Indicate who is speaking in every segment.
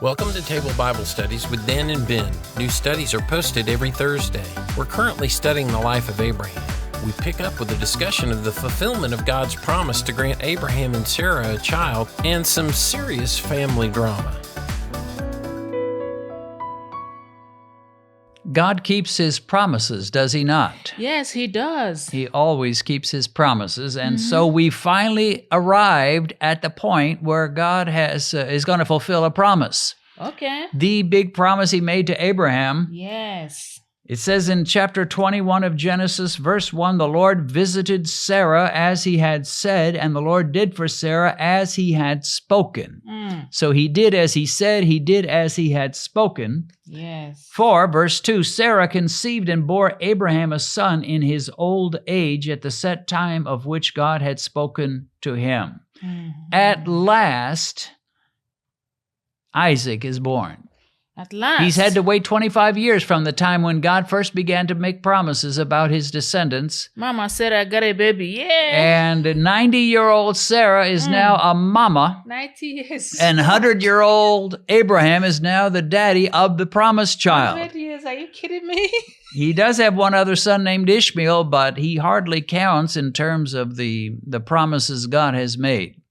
Speaker 1: Welcome to Table Bible Studies with Dan and Ben. New studies are posted every Thursday. We're currently studying the life of Abraham. We pick up with a discussion of the fulfillment of God's promise to grant Abraham and Sarah a child and some serious family drama.
Speaker 2: God keeps his promises, does he not?
Speaker 3: Yes, he does.
Speaker 2: He always keeps his promises. And so we finally arrived at the point where God is going to fulfill a promise.
Speaker 3: Okay.
Speaker 2: The big promise he made to Abraham.
Speaker 3: Yes.
Speaker 2: It says in chapter 21 of Genesis, verse 1, the Lord visited Sarah as he had said, and the Lord did for Sarah as he had spoken. So he did as he said, he did as he had spoken.
Speaker 3: Yes.
Speaker 2: For, verse 2, Sarah conceived and bore Abraham a son in his old age at the set time of which God had spoken to him. At last, Isaac is born.
Speaker 3: At last.
Speaker 2: He's had to wait 25 years from the time when God first began to make promises about his descendants.
Speaker 3: Mama said I got a baby. Yeah.
Speaker 2: And 90-year-old Sarah is now a mama.
Speaker 3: 90 years.
Speaker 2: And 100-year-old Abraham is now the daddy of the promised child.
Speaker 3: 100 years. Are you kidding me?
Speaker 2: He does have one other son named Ishmael, but he hardly counts in terms of the promises God has made.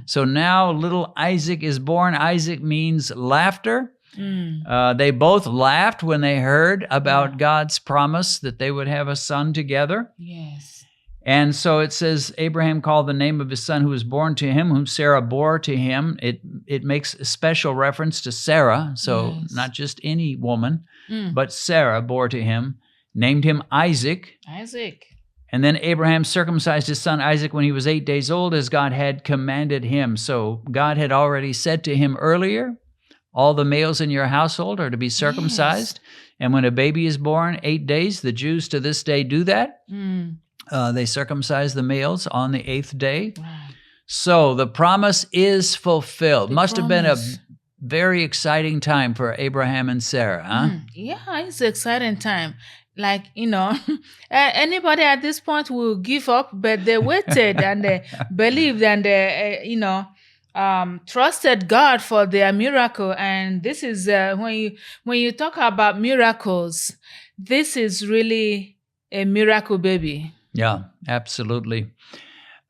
Speaker 2: So now little Isaac is born. Isaac means laughter. They both laughed when they heard about God's promise that they would have a son together.
Speaker 3: Yes.
Speaker 2: And so it says, Abraham called the name of his son who was born to him, whom Sarah bore to him. It makes a special reference to Sarah, so not just any woman, but Sarah bore to him, named him Isaac.
Speaker 3: Isaac.
Speaker 2: And then Abraham circumcised his son Isaac when he was 8 days old, as God had commanded him. So God had already said to him earlier, all the males in your household are to be circumcised. And when a baby is born, 8 days, the Jews to this day do that. They circumcise the males on the 8th day.
Speaker 3: Wow.
Speaker 2: So the promise is fulfilled.
Speaker 3: The
Speaker 2: Must have been a
Speaker 3: promise.
Speaker 2: very exciting time for Abraham and Sarah, huh?
Speaker 3: Yeah, it's an exciting time. Like, anybody at this point will give up, but they waited and they believed and they, trusted God for their miracle. And this is when you talk about miracles, this is really a miracle baby.
Speaker 2: Yeah, absolutely.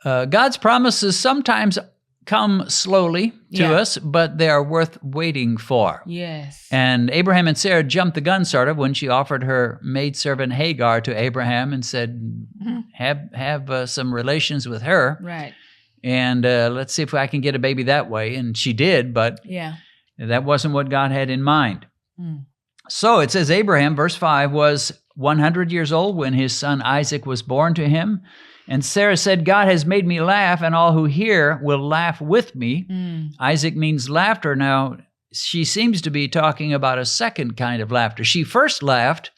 Speaker 2: God's promises sometimes come slowly to us, but they are worth waiting for.
Speaker 3: Yes.
Speaker 2: And Abraham and Sarah jumped the gun sort of when she offered her maidservant Hagar to Abraham and said, have some relations with her.
Speaker 3: Right.
Speaker 2: And let's see if I can get a baby that way. And she did, but that wasn't what God had in mind. So it says Abraham, verse 5, was 100 years old when his son Isaac was born to him. And Sarah said, God has made me laugh, and all who hear will laugh with me. Isaac means laughter. Now, she seems to be talking about a second kind of laughter. She first laughed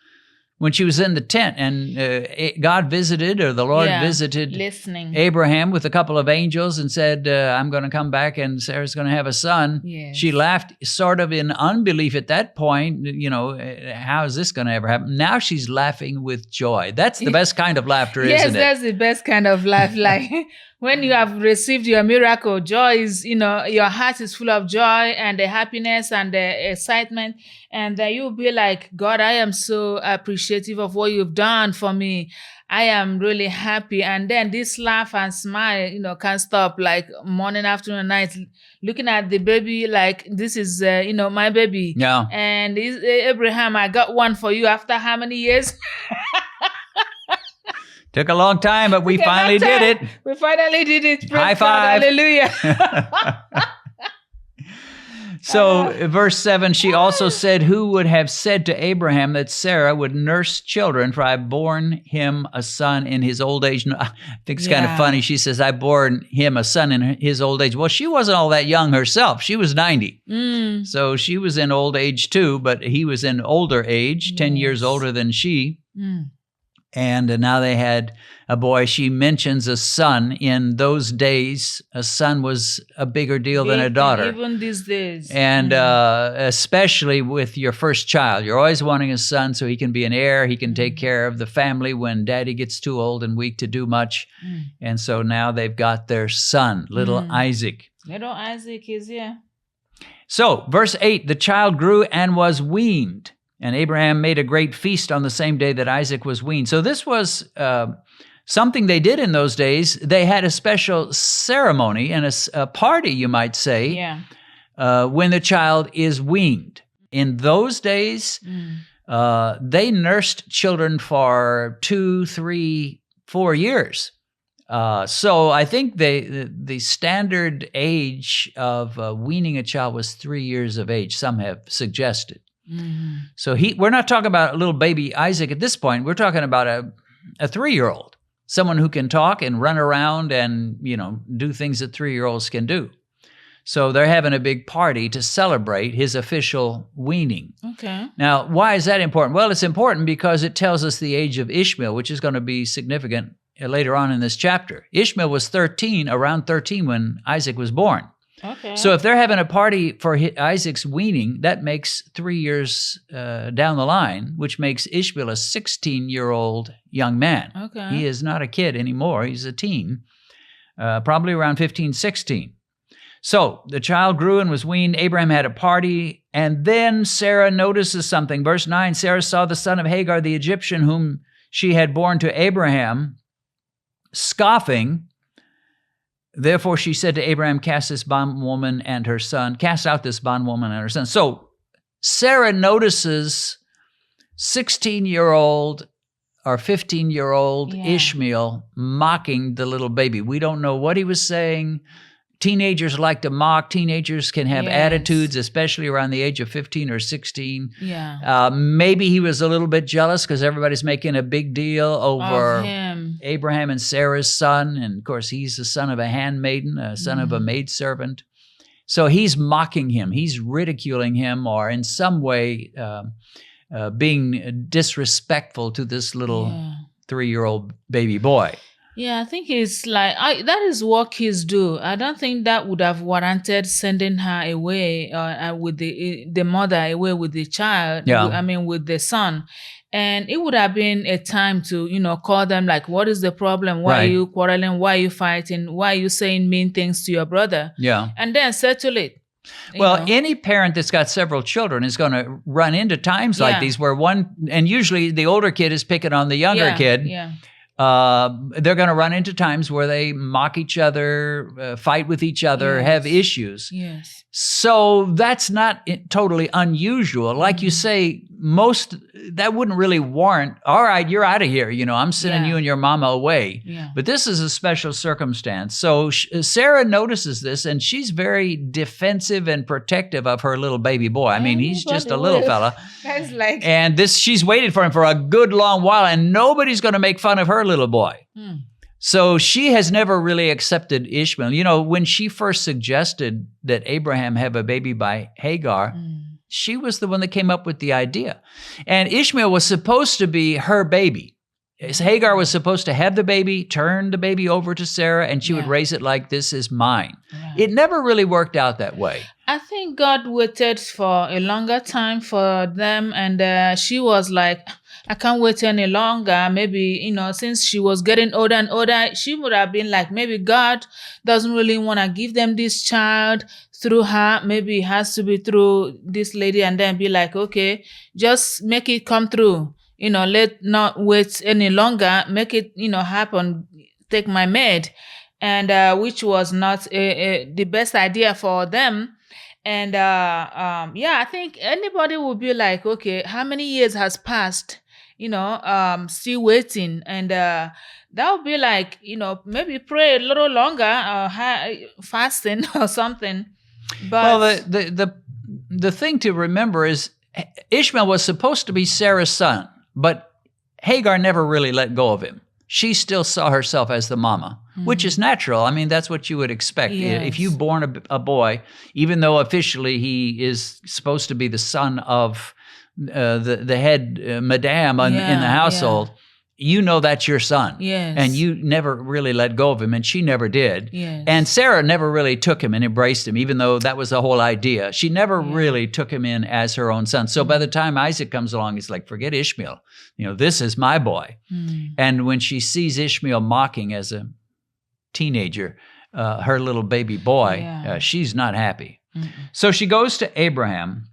Speaker 2: when she was in the tent, and God visited, or the Lord visited Abraham with a couple of angels and said, I'm going to come back and Sarah's going to have a son.
Speaker 3: Yes.
Speaker 2: She laughed sort of in unbelief at that point. How is this going to ever happen? Now she's laughing with joy. That's the best kind of laughter, isn't it?
Speaker 3: Yes, that's the best kind of laugh. Like when you have received your miracle, joy is, your heart is full of joy and the happiness and the excitement. And then you'll be like, God, I am so appreciative of what you've done for me. I am really happy. And then this laugh and smile, can't stop, like morning, afternoon, night, looking at the baby like this is, my baby.
Speaker 2: Yeah.
Speaker 3: And Abraham, I got one for you after how many years?
Speaker 2: Took a long time, but we finally did it.
Speaker 3: We finally did it. Praise
Speaker 2: High
Speaker 3: God.
Speaker 2: five.
Speaker 3: Hallelujah.
Speaker 2: So verse 7, she also said, who would have said to Abraham that Sarah would nurse children, for I born him a son in his old age. I think it's kind of funny. She says, I born him a son in his old age. Well, she wasn't all that young herself. She was 90. So she was in old age too, but he was in older age, 10 years older than she. And now they had a boy. She mentions a son. In those days, a son was a bigger deal than a daughter.
Speaker 3: Even these days.
Speaker 2: And especially with your first child. You're always wanting a son so he can be an heir. He can take care of the family when daddy gets too old and weak to do much. And so now they've got their son, little Isaac.
Speaker 3: Little Isaac is here.
Speaker 2: So, verse 8, the child grew and was weaned, and Abraham made a great feast on the same day that Isaac was weaned. So this was something they did in those days. They had a special ceremony and a party, you might say, when the child is weaned. In those days, they nursed children for 2, 3, 4 years. So I think the standard age of weaning a child was 3 years of age, some have suggested. Mm-hmm. So we're not talking about a little baby Isaac at this point. We're talking about a 3-year-old, someone who can talk and run around and, do things that 3-year-olds can do. So they're having a big party to celebrate his official weaning. Okay. Now, why is that important? Well, it's important because it tells us the age of Ishmael, which is going to be significant later on in this chapter. Ishmael was around 13 when Isaac was born. Okay. So if they're having a party for Isaac's weaning, that makes 3 years down the line, which makes Ishmael a 16-year-old young man. Okay. He is not a kid anymore. He's a teen, probably around 15, 16. So the child grew and was weaned. Abraham had a party, and then Sarah notices something. Verse 9, Sarah saw the son of Hagar, the Egyptian, whom she had borne to Abraham, scoffing. Therefore she said to Abraham, cast out this bondwoman and her son. So Sarah notices 16-year-old or 15-year-old Ishmael mocking the little baby. We don't know what he was saying. Teenagers like to mock. Teenagers can have attitudes, especially around the age of 15 or 16. Yeah. Maybe he was a little bit jealous because everybody's making a big deal over Abraham and Sarah's son. And, of course, he's the son of a handmaiden, a son of a maidservant. So he's mocking him. He's ridiculing him or in some way being disrespectful to this little 3-year-old baby boy.
Speaker 3: Yeah, I think it's like, that is what kids do. I don't think that would have warranted sending her away with the mother away with the child, with the son. And it would have been a time to, call them like, what is the problem? Why are you quarreling? Why are you fighting? Why are you saying mean things to your brother? Yeah. And then settle it.
Speaker 2: Well, any parent that's got several children is going to run into times like these where and usually the older kid is picking on the younger kid. Yeah. They're going to run into times where they mock each other, fight with each other, have issues. Yes. So that's not totally unusual. Like you say, that wouldn't really warrant, all right, you're out of here. I'm sending you and your mama away. Yeah. But this is a special circumstance. So Sarah notices this, and she's very defensive and protective of her little baby boy. I mean, he's just a little fella. And she's waited for him for a good long while, and nobody's going to make fun of her little boy. So she has never really accepted Ishmael. When she first suggested that Abraham have a baby by Hagar, she was the one that came up with the idea. And Ishmael was supposed to be her baby. Hagar was supposed to have the baby, turn the baby over to Sarah, and she would raise it like, this is mine. Right. It never really worked out that way.
Speaker 3: I think God waited for a longer time for them, and she was like, I can't wait any longer. Maybe, since she was getting older and older, she would have been like, maybe God doesn't really want to give them this child through her. Maybe it has to be through this lady, and then be like, okay, just make it come through. Let not wait any longer. Make it, happen. Take my maid. And which was not the best idea for them. And I think anybody would be like, okay, how many years has passed? Still waiting. And that would be like, maybe pray a little longer, fasting or something. But
Speaker 2: well, the thing to remember is Ishmael was supposed to be Sarah's son, but Hagar never really let go of him. She still saw herself as the mama, which is natural. I mean, that's what you would expect. Yes. If you've born a boy, even though officially he is supposed to be the son of the head madame in the household, that's your son. Yes. And you never really let go of him, and she never did. Yes. And Sarah never really took him and embraced him, even though that was the whole idea. She never really took him in as her own son. So by the time Isaac comes along, it's like, forget Ishmael. This is my boy. And when she sees Ishmael mocking as a teenager, her little baby boy, she's not happy. So she goes to Abraham,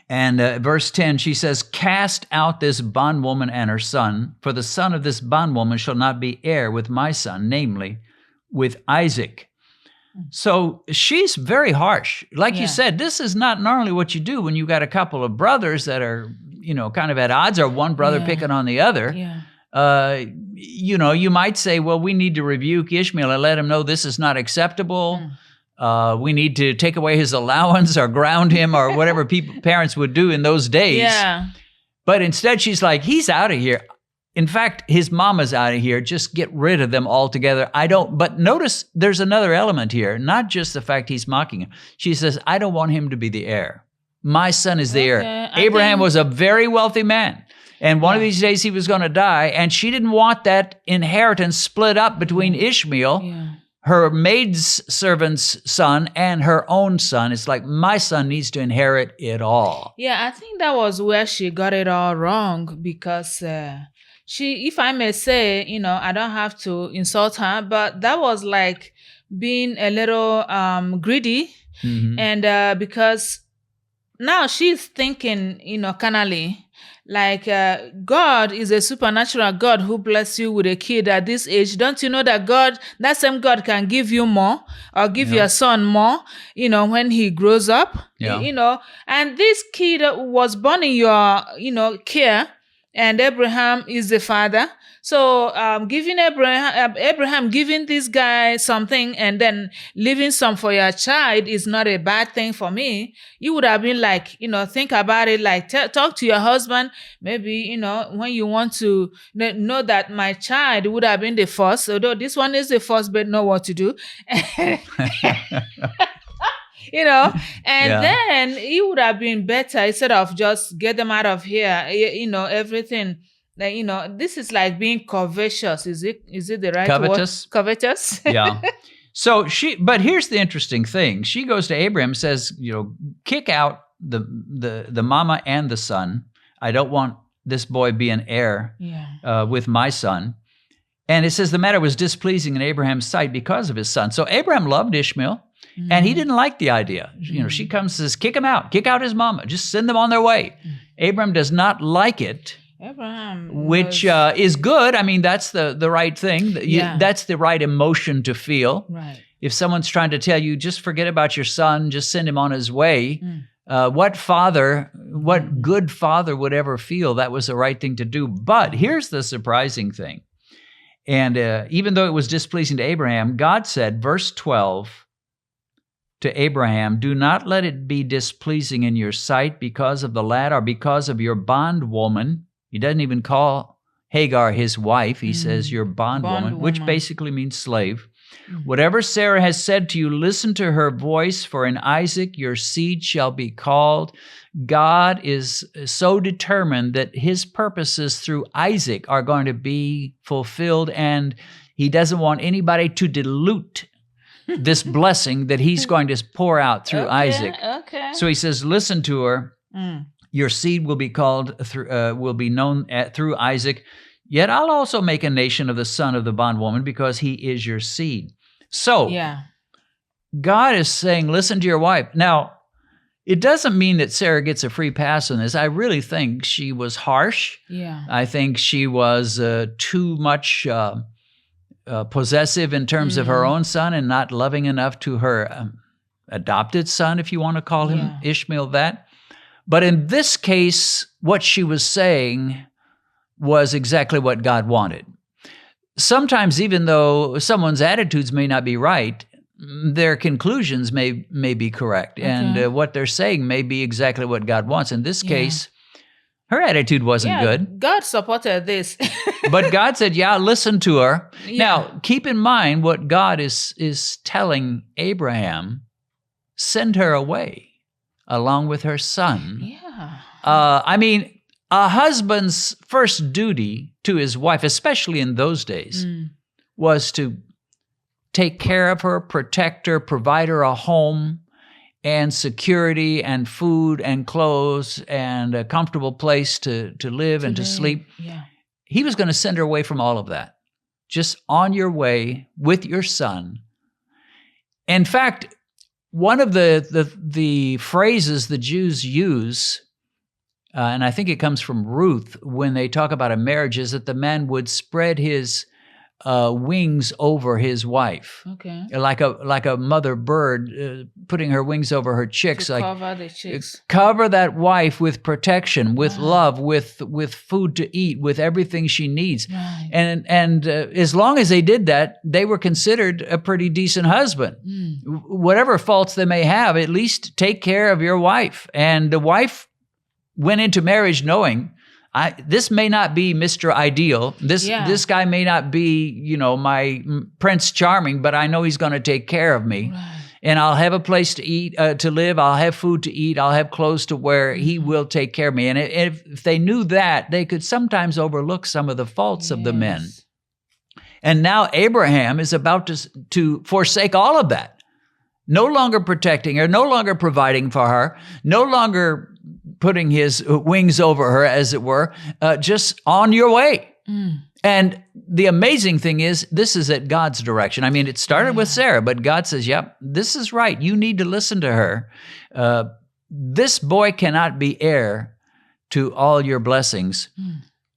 Speaker 2: and verse 10, she says, "Cast out this bondwoman and her son, for the son of this bondwoman shall not be heir with my son, namely, with Isaac." So she's very harsh. Like you said, this is not normally what you do when you got a couple of brothers that are, kind of at odds, or one brother picking on the other. You might say, well, we need to rebuke Ishmael and let him know this is not acceptable. We need to take away his allowance or ground him or whatever parents would do in those days.
Speaker 3: Yeah.
Speaker 2: But instead, she's like, he's out of here. In fact, his mama's out of here. Just get rid of them altogether. But notice there's another element here, not just the fact he's mocking him. She says, I don't want him to be the heir. My son is the heir. Abraham was a very wealthy man. And one of these days he was going to die. And she didn't want that inheritance split up between Ishmael, her maidservant's son, and her own son. It's like, my son needs to inherit it all.
Speaker 3: Yeah, I think that was where she got it all wrong, because she, if I may say, I don't have to insult her, but that was like being a little greedy. And because now she's thinking, carnally, like God is a supernatural God who bless you with a kid at this age. Don't you know that that same God can give you more, or give your son more, when he grows up, and this kid was born in your, care, and Abraham is the father. So giving Abraham giving this guy something and then leaving some for your child is not a bad thing for me. You would have been like, think about it, like talk to your husband. Maybe, when you want to know that my child would have been the first, although this one is the first, but know what to do. Then it would have been better, instead of just get them out of here, everything. This is like being covetous. Is it the right
Speaker 2: Covetous?
Speaker 3: word? Covetous.
Speaker 2: Yeah. So but here's the interesting thing. She goes to Abraham, says, kick out the mama and the son. I don't want this boy being heir with my son. And it says the matter was displeasing in Abraham's sight because of his son. So Abraham loved Ishmael. And he didn't like the idea. She comes and says, kick him out. Kick out his mama. Just send them on their way. Abraham does not like it. Which is good. I mean, that's the right thing. That's the right emotion to feel.
Speaker 3: Right.
Speaker 2: If someone's trying to tell you, just forget about your son, just send him on his way, what good father would ever feel that was the right thing to do? But here's the surprising thing. And even though it was displeasing to Abraham, God said, verse 12, to Abraham, do not let it be displeasing in your sight because of the lad or because of your bondwoman. He doesn't even call Hagar his wife. He says your bondwoman, which basically means slave. Whatever Sarah has said to you, listen to her voice, for in Isaac your seed shall be called. God is so determined that his purposes through Isaac are going to be fulfilled, and he doesn't want anybody to dilute this blessing that he's going to pour out through Isaac.
Speaker 3: Okay.
Speaker 2: So he says, listen to her. Your seed will be called will be known through Isaac. Yet I'll also make a nation of the son of the bondwoman, because he is your seed. So God is saying, listen to your wife. Now, it doesn't mean that Sarah gets a free pass on this. I really think she was harsh. I think she was too much possessive in terms of her own son, and not loving enough to her adopted son, if you want to call him Ishmael that. But in this case, what she was saying was exactly what God wanted. Sometimes, even though someone's attitudes may not be right, their conclusions may be correct. And what they're saying may be exactly what God wants. In this case, her attitude wasn't good.
Speaker 3: God supported this.
Speaker 2: But God said, listen to her. Now, keep in mind what God is telling Abraham, send her away along with her son. I mean, a husband's first duty to his wife, especially in those days, was to take care of her, protect her, provide her a home and security and food and clothes and a comfortable place to live and to sleep. He was going to send her away from all of that. Just on your way with your son. In fact, one of the phrases the Jews use, and I think it comes from Ruth, when they talk about a marriage, is that the man would spread his wings over his wife.
Speaker 3: Okay.
Speaker 2: Like a mother bird putting her wings over her chicks.
Speaker 3: To cover the chicks.
Speaker 2: Cover that wife with protection, with love, with food to eat, with everything she needs.
Speaker 3: Right.
Speaker 2: And as long as they did that, they were considered a pretty decent husband. Whatever faults they may have, at least take care of your wife. And the wife went into marriage knowing, this may not be Mr. Ideal. This guy may not be, my Prince Charming, but I know he's going to take care of me. Right. And I'll have a place to eat, to live. I'll have food to eat. I'll have clothes to wear. He will take care of me. And if they knew that, they could sometimes overlook some of the faults of the men. And now Abraham is about to forsake all of that. No longer protecting her, no longer providing for her, no longer putting his wings over her, as it were, just on your way. And the amazing thing is, this is at God's direction. I mean, it started with Sarah, but God says, yep, this is right. You need to listen to her. This boy cannot be heir to all your blessings,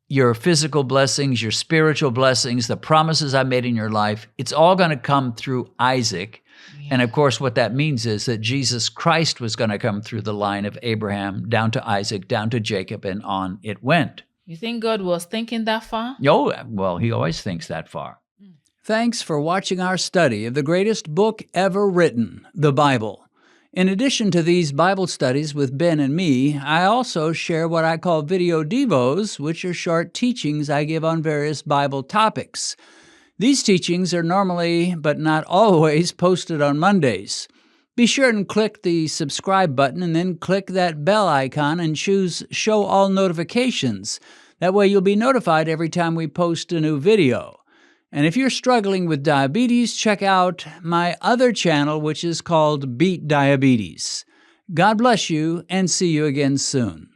Speaker 2: your physical blessings, your spiritual blessings, the promises I made in your life. It's all going to come through Isaac. And of course, what that means is that Jesus Christ was going to come through the line of Abraham, down to Isaac, down to Jacob, and on it went.
Speaker 3: You think God was thinking that far?
Speaker 2: Oh, well, he always thinks that far.
Speaker 4: Thanks for watching our study of the greatest book ever written, the Bible. In addition to these Bible studies with Ben and me, I also share what I call video devos, which are short teachings I give on various Bible topics. These teachings are normally, but not always, posted on Mondays. Be sure and click the subscribe button and then click that bell icon and choose Show All Notifications. That way you'll be notified every time we post a new video. And if you're struggling with diabetes, check out my other channel, which is called Beat Diabetes. God bless you, and see you again soon.